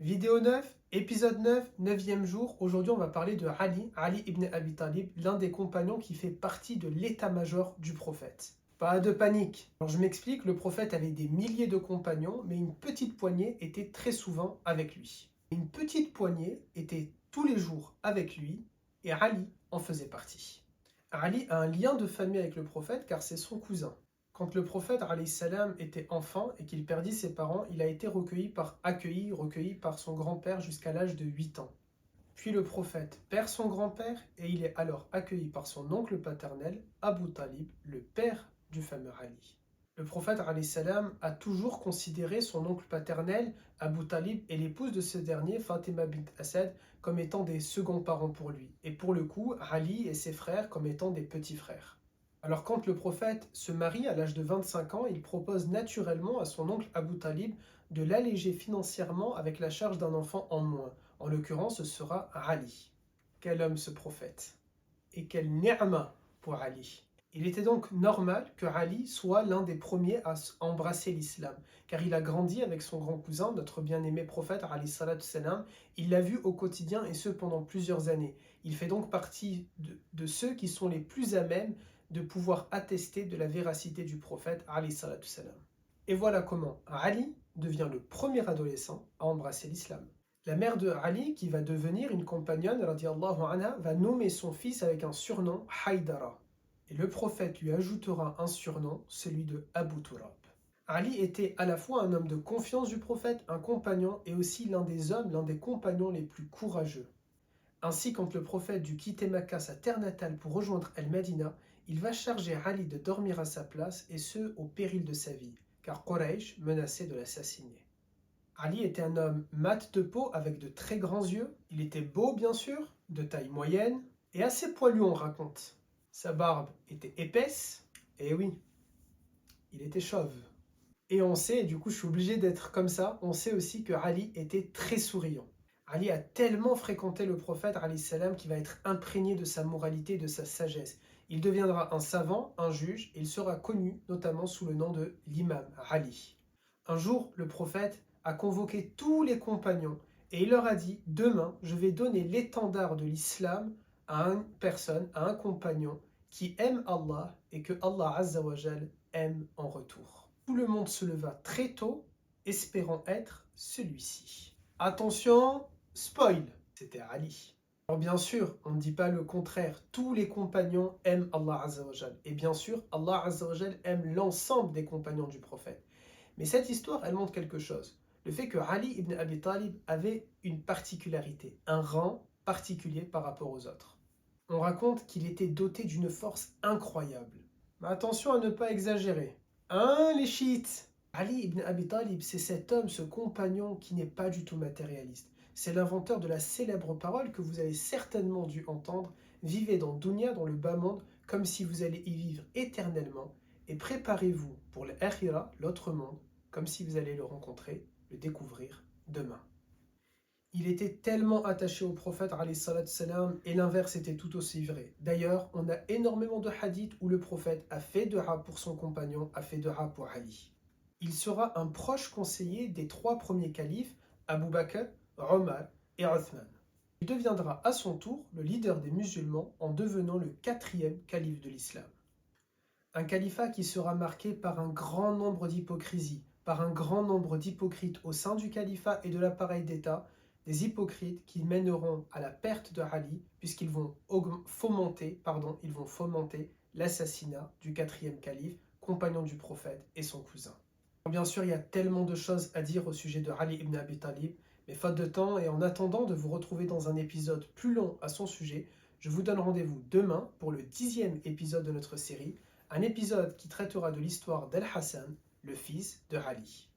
Vidéo 9, épisode 9, 9e jour. Aujourd'hui, on va parler de Ali ibn Abi Talib, l'un des compagnons qui fait partie de l'état-major du prophète. Pas de panique. Alors je m'explique, le prophète avait des milliers de compagnons, mais une petite poignée était très souvent avec lui. Une petite poignée était tous les jours avec lui, et Ali en faisait partie. Ali a un lien de famille avec le prophète car c'est son cousin. Quand le prophète alayhi salam était enfant et qu'il perdit ses parents, il a été recueilli par son grand-père jusqu'à l'âge de 8 ans. Puis le prophète perd son grand-père et il est alors accueilli par son oncle paternel, Abu Talib, le père du fameux Ali. Le prophète alayhi salam a toujours considéré son oncle paternel, Abu Talib, et l'épouse de ce dernier, Fatima bint Asad, comme étant des seconds parents pour lui, et pour le coup, Ali et ses frères comme étant des petits frères. Alors quand le prophète se marie à l'âge de 25 ans, il propose naturellement à son oncle Abu Talib de l'alléger financièrement avec la charge d'un enfant en moins. En l'occurrence, ce sera Ali. Quel homme ce prophète! Et quelle ni'ma pour Ali! Il était donc normal que Ali soit l'un des premiers à embrasser l'islam, car il a grandi avec son grand cousin, notre bien-aimé prophète, alayhi salatu salam. Il l'a vu au quotidien et ce pendant plusieurs années. Il fait donc partie de ceux qui sont les plus à même de pouvoir attester de la véracité du prophète, alayhi salatu salam. Et voilà comment Ali devient le premier adolescent à embrasser l'islam. La mère de Ali, qui va devenir une compagnonne, radiallahu anha, va nommer son fils avec un surnom, Haïdara. Et le prophète lui ajoutera un surnom, celui de Abu Turab. Ali était à la fois un homme de confiance du prophète, un compagnon, et aussi l'un des compagnons les plus courageux. Ainsi, quand le prophète dut quitter Makkah, sa terre natale, pour rejoindre El-Madina, il va charger Ali de dormir à sa place, et ce, au péril de sa vie, car Quraysh menaçait de l'assassiner. Ali était un homme mat de peau avec de très grands yeux. Il était beau, bien sûr, de taille moyenne, et assez poilu, on raconte. Sa barbe était épaisse, et oui, il était chauve. Et on sait, et du coup je suis obligé d'être comme ça, on sait aussi que Ali était très souriant. Ali a tellement fréquenté le prophète alayhi salam qu'il va être imprégné de sa moralité et de sa sagesse. Il deviendra un savant, un juge, et il sera connu notamment sous le nom de l'imam Ali. Un jour, le prophète a convoqué tous les compagnons et il leur a dit: demain, je vais donner l'étendard de l'islam à une personne, à un compagnon qui aime Allah et que Allah Azza wa Jal aime en retour. Tout le monde se leva très tôt, espérant être celui-ci. Attention, spoil, c'était Ali. Alors bien sûr, on ne dit pas le contraire, tous les compagnons aiment Allah Azza wa Jal. Et bien sûr, Allah Azza wa Jal aime l'ensemble des compagnons du prophète. Mais cette histoire, elle montre quelque chose. Le fait que Ali ibn Abi Talib avait une particularité, un rang particulier par rapport aux autres. On raconte qu'il était doté d'une force incroyable. Mais attention à ne pas exagérer. Hein, les chiites? Ali ibn Abi Talib, c'est cet homme, ce compagnon qui n'est pas du tout matérialiste. C'est l'inventeur de la célèbre parole que vous avez certainement dû entendre: vivez dans Dunya, dans le bas monde, comme si vous allez y vivre éternellement, et préparez-vous pour l'akhira, l'autre monde, comme si vous allez le rencontrer, le découvrir demain. Il était tellement attaché au prophète alayhi salatu salam, et l'inverse était tout aussi vrai. D'ailleurs, on a énormément de hadiths où le prophète a fait dua pour son compagnon, a fait dua pour Ali. Il sera un proche conseiller des 3 premiers califes, Abu Bakr, Omar et Othman. Il deviendra à son tour le leader des musulmans en devenant le 4e calife de l'islam. Un califat qui sera marqué par un grand nombre d'hypocrisies, par un grand nombre d'hypocrites au sein du califat et de l'appareil d'État, des hypocrites qui mèneront à la perte de Ali, puisqu'ils vont fomenter l'assassinat du 4e calife, compagnon du prophète et son cousin. Bien sûr, il y a tellement de choses à dire au sujet de Ali ibn Abi Talib, mais faute de temps et en attendant de vous retrouver dans un épisode plus long à son sujet, je vous donne rendez-vous demain pour le 10e épisode de notre série, un épisode qui traitera de l'histoire d'Al-Hassan, le fils de Ali.